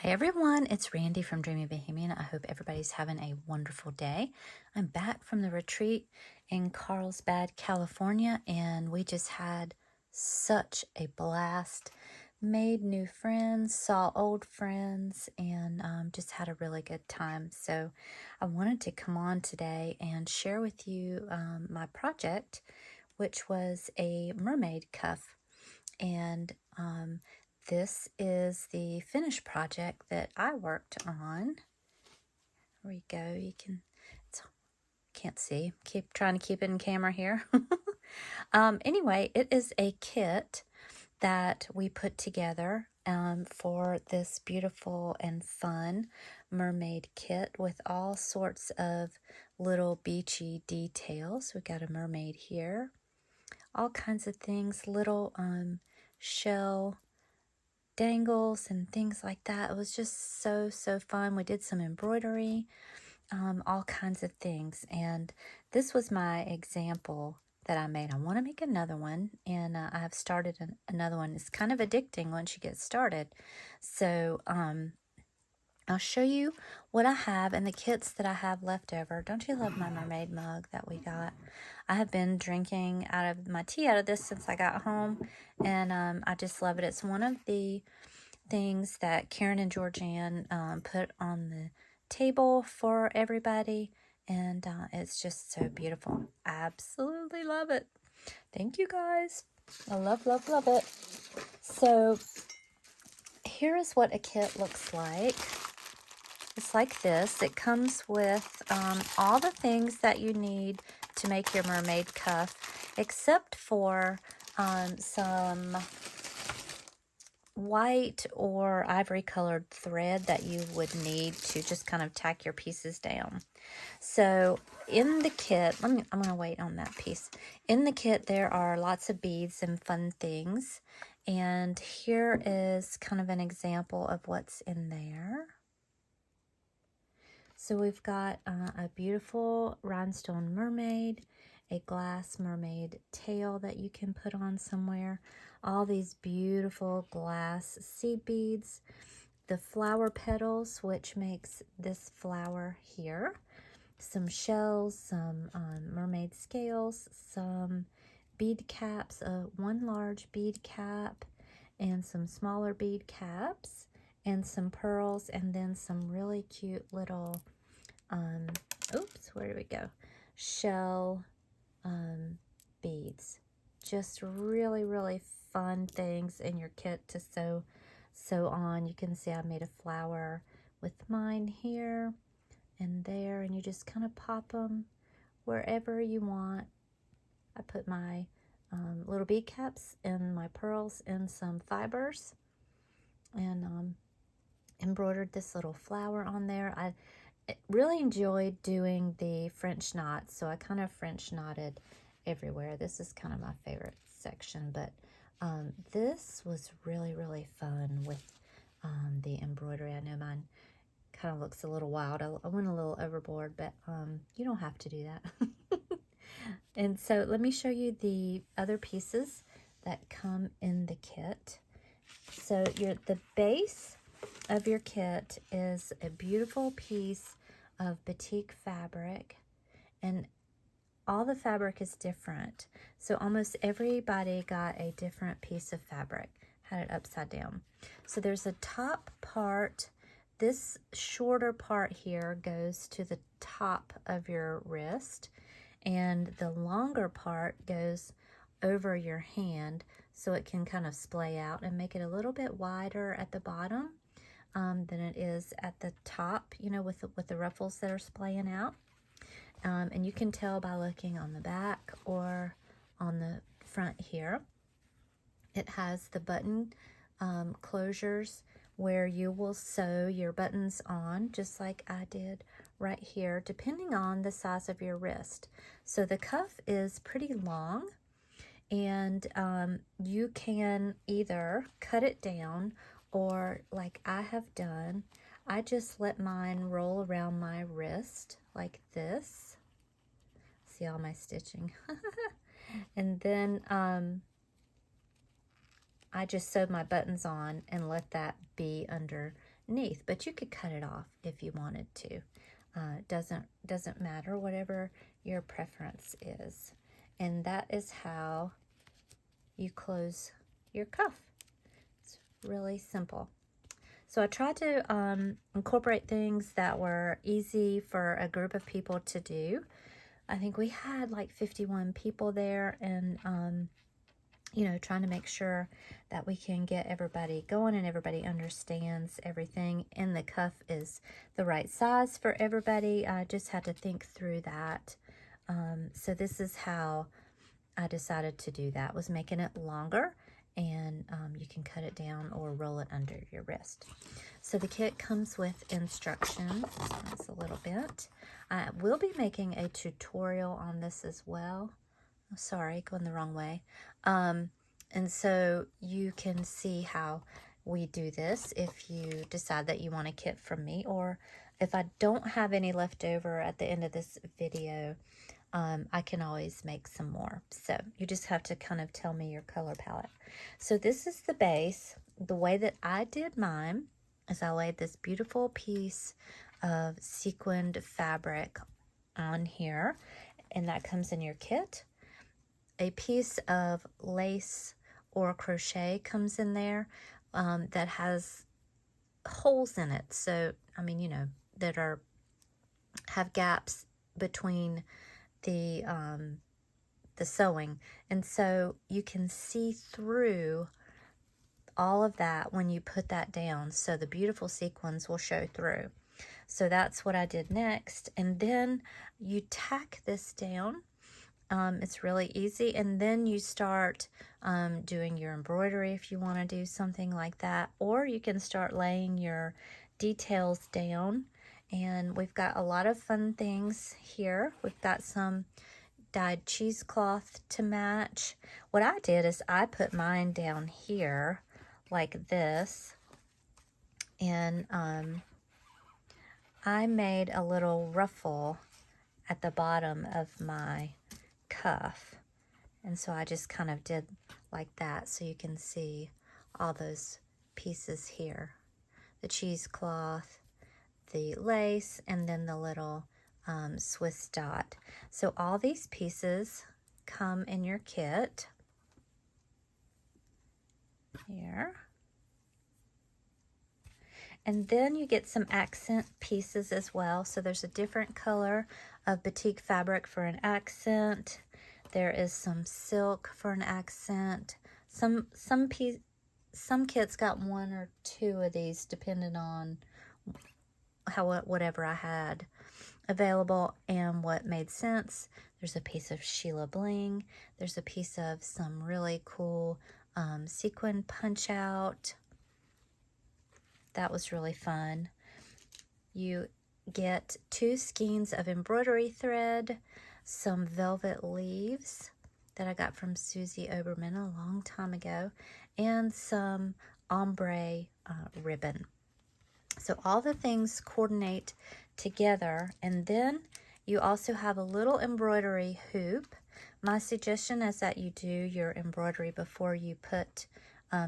Hi everyone, it's Randy from DreamyBohemian. I hope everybody's having a wonderful day. I'm back from the retreat in Carlsbad, California, and we just had such a blast. Made new friends, saw old friends, and just had a really good time. So I wanted to come on today and share with you my project, which was a mermaid cuff. And this is the finished project that I worked on. Here we go. You can, can't see. Keep trying to keep it in camera here. Anyway, it is a kit that we put together for this beautiful and fun mermaid kit with all sorts of little beachy details. We got a mermaid here, all kinds of things, little shell dangles and things like that. It was just so fun. We did some embroidery, all kinds of things, and this was my example that I made. I want to make another one, and I have started another one. It's kind of addicting once you get started. So I'll show you what I have and the kits that I have left over. Don't you love my mermaid mug that we got? I have been drinking my tea out of this since I got home, and I just love it. It's one of the things that Karen and Georgianne put on the table for everybody, and it's just so beautiful. Absolutely love it. Thank you guys. I love it. So here is what a kit looks like. It's like this. It comes with all the things that you need to make your mermaid cuff, except for some white or ivory colored thread that you would need to just kind of tack your pieces down. So in the kit, I'm going to wait on that piece. In the kit, there are lots of beads and fun things. And here is kind of an example of what's in there. So we've got a beautiful rhinestone mermaid, a glass mermaid tail that you can put on somewhere, all these beautiful glass seed beads, the flower petals, which makes this flower here, some shells, some mermaid scales, some bead caps, one large bead cap, and some smaller bead caps, and some pearls, and then some really cute little oops, where do we go? Shell beads. Just really fun things in your kit to sew on. You can see I made a flower with mine here and there, and you just kind of pop them wherever you want. I put my little bead caps and my pearls in some fibers, and embroidered this little flower on there. I really enjoyed doing the French knots, so I kind of French knotted everywhere. This is kind of my favorite section, but this was really fun with the embroidery. I know mine kind of looks a little wild. I went a little overboard, but you don't have to do that. And so let me show you the other pieces that come in the kit. So the base of your kit is a beautiful piece of batik fabric, and all the fabric is different. So almost everybody got a different piece of fabric, had it upside down. So there's a top part. This shorter part here goes to the top of your wrist, and the longer part goes over your hand, so it can kind of splay out and make it a little bit wider at the bottom than it is at the top, you know, with the ruffles that are splaying out. And you can tell by looking on the back or on the front here. It has the button closures where you will sew your buttons on, just like I did right here, depending on the size of your wrist. So the cuff is pretty long, and you can either cut it down, or like I have done, I just let mine roll around my wrist like this. See all my stitching. And then I just sewed my buttons on and let that be underneath underneath, but you could cut it off if you wanted to. Doesn't matter, whatever your preference is. And that is how you close your cuff. It's really simple. So I tried to incorporate things that were easy for a group of people to do. I think we had like 51 people there, and you know, trying to make sure that we can get everybody going and everybody understands everything, and the cuff is the right size for everybody. I just had to think through that. So this is how I decided to do that, was making it longer, and you can cut it down or roll it under your wrist. So the kit comes with instructions. It's a little bit. I will be making a tutorial on this as well. Oh, sorry, going the wrong way. And so you can see how we do this if you decide that you want a kit from me, or if I don't have any left over at the end of this video, I can always make some more. So you just have to kind of tell me your color palette. So this is the base. The way that I did mine is I laid this beautiful piece of sequined fabric on here, and that comes in your kit. A piece of lace or crochet comes in there that has holes in it. So, I mean, you know, that have gaps between the sewing, and so you can see through all of that when you put that down, so the beautiful sequins will show through. So that's what I did next, and then you tack this down. It's really easy, and then you start doing your embroidery if you want to do something like that, or you can start laying your details down. And we've got a lot of fun things here. We've got some dyed cheesecloth to match. What I did is I put mine down here like this, and I made a little ruffle at the bottom of my cuff, and so I just kind of did like that, so you can see all those pieces here, the cheesecloth, the lace, and then the little Swiss dot. So all these pieces come in your kit here. And then you get some accent pieces as well. So there's a different color of batik fabric for an accent. There is some silk for an accent. Some kits got one or two of these, depending on whatever I had available and what made sense. There's a piece of Sheila bling. There's a piece of some really cool sequin punch out. That was really fun. You get 2 skeins of embroidery thread, some velvet leaves that I got from Susie Oberman a long time ago, and some ombre ribbon. So all the things coordinate together, and then you also have a little embroidery hoop. My suggestion is that you do your embroidery before you put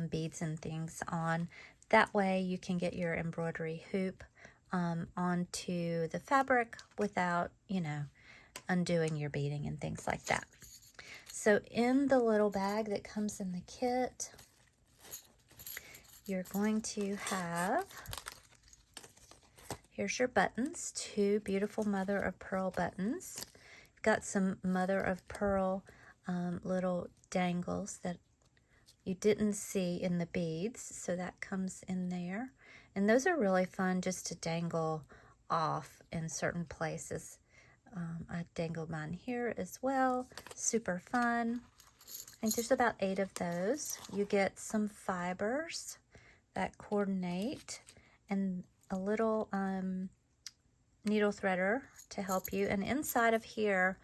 beads and things on. That way you can get your embroidery hoop onto the fabric without, you know, undoing your beading and things like that. So in the little bag that comes in the kit, you're going to have, here's your buttons, 2 beautiful mother of pearl buttons. You've got some mother of pearl little dangles that you didn't see in the beads, so that comes in there. And those are really fun just to dangle off in certain places. I dangled mine here as well. Super fun. I think there's about 8 of those. You get some fibers that coordinate, and a little needle threader to help you. And inside of here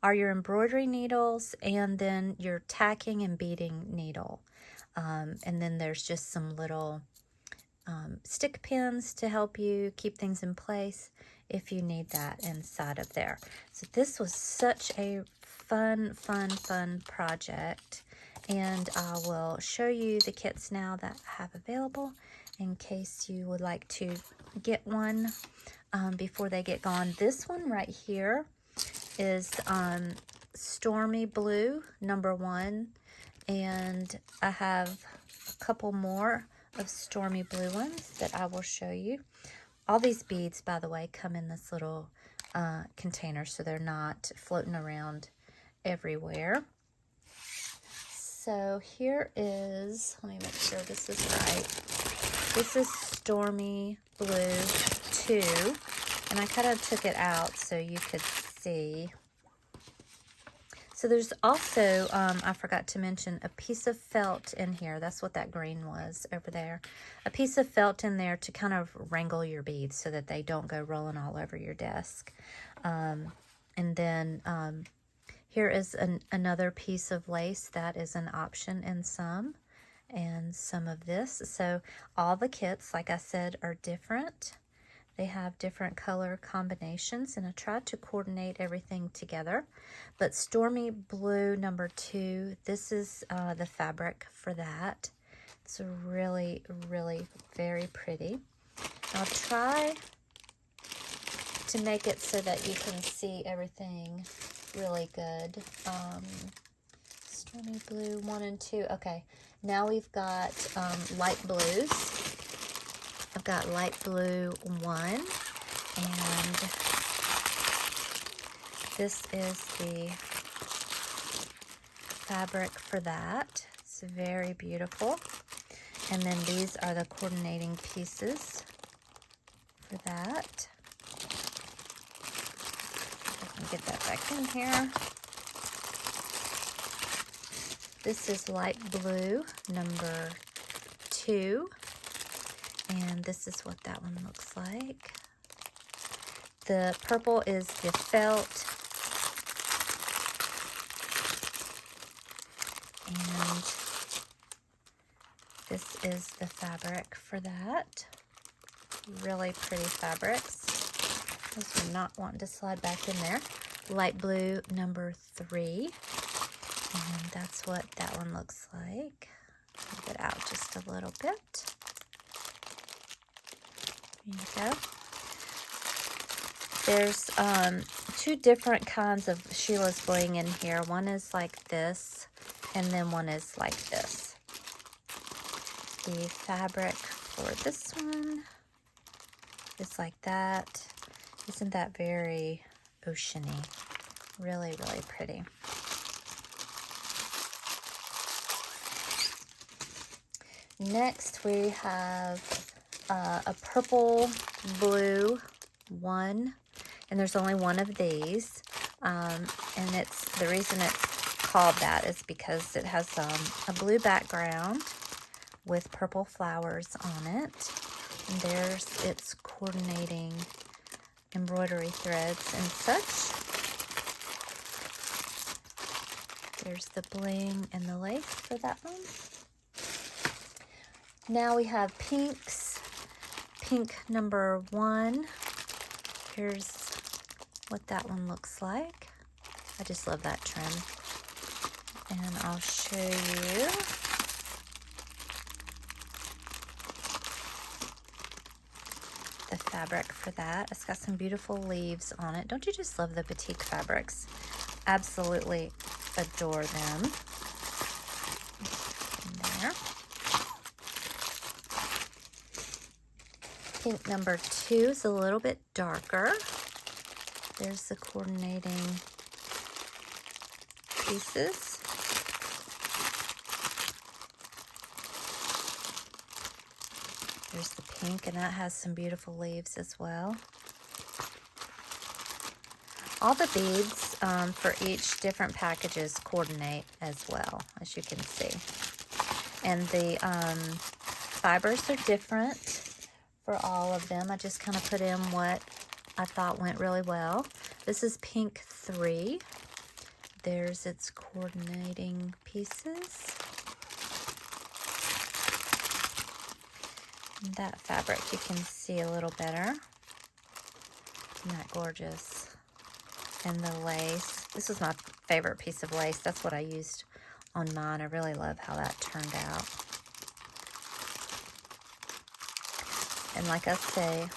are your embroidery needles, and then your tacking and beading needle. And then there's just some little stick pins to help you keep things in place if you need that inside of there. So this was such a fun project, and I will show you the kits now that I have available, in case you would like to get one before they get gone. This one right here is Stormy Blue #1, and I have a couple more of Stormy Blue ones that I will show you. All these beads, by the way, come in this little container, so they're not floating around everywhere. So here is, let me make sure this is right. This is Stormy Blue 2, and I kind of took it out so you could see. So there's also, I forgot to mention, a piece of felt in here. That's what that green was over there. A piece of felt in there to kind of wrangle your beads so that they don't go rolling all over your desk. And then here is another piece of lace that is an option in some, and some of this. So all the kits, like I said, are different. They have different color combinations, and I tried to coordinate everything together. But Stormy Blue #2, this is the fabric for that. It's really, really very pretty. I'll try to make it so that you can see everything really good. Stormy Blue 1 and 2. Okay, now we've got light blues. I've got light blue 1, and this is the fabric for that. It's very beautiful. And then these are the coordinating pieces for that. I can get that back in here. This is light blue #2. And this is what that one looks like. The purple is the felt. And this is the fabric for that. Really pretty fabrics. Those are not wanting to slide back in there. Light blue #3. And that's what that one looks like. Move it out just a little bit. There you go. There's 2 different kinds of Sheila's bling in here. One is like this, and then one is like this. The fabric for this one is like that. Isn't that very oceany? Really, really pretty. Next we have a purple blue 1, and there's only one of these, and it's the reason it's called that is because it has a blue background with purple flowers on it, and there's its coordinating embroidery threads and such. There's the bling and the lace for that one. Now we have pinks. Pink #1. Here's what that one looks like. I just love that trim. And I'll show you. The fabric for that. It's got some beautiful leaves on it. Don't you just love the batik fabrics? Absolutely adore them. In there. Pink #2 is a little bit darker. There's the coordinating pieces. There's the pink, and that has some beautiful leaves as well. All the beads for each different packages coordinate as well, as you can see. And the fibers are different for all of them. I just kind of put in what I thought went really well. This is pink 3. There's its coordinating pieces. And that fabric you can see a little better. Isn't that gorgeous? And the lace. This is my favorite piece of lace. That's what I used on mine. I really love how that turned out. And like I say,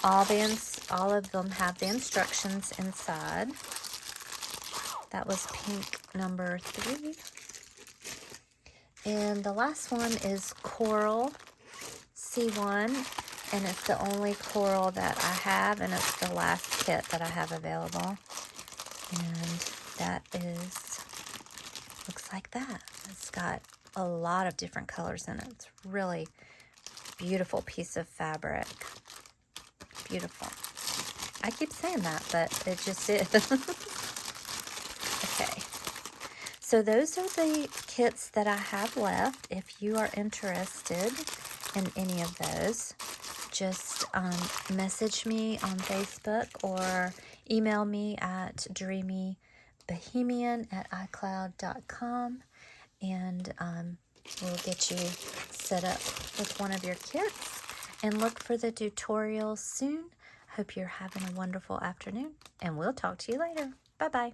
all of them have the instructions inside. That was pink number 3. And the last one is Coral C1, and it's the only coral that I have, and it's the last kit that I have available. And that looks like that. It's got a lot of different colors in it. It's really beautiful piece of fabric. Beautiful. I keep saying that, but it just is. Okay. So those are the kits that I have left. If you are interested in any of those, just message me on Facebook or email me at DreamyBohemian@icloud.com, and we'll get you set up with one of your kits. And look for the tutorial soon. Hope you're having a wonderful afternoon, and we'll talk to you later. Bye-bye.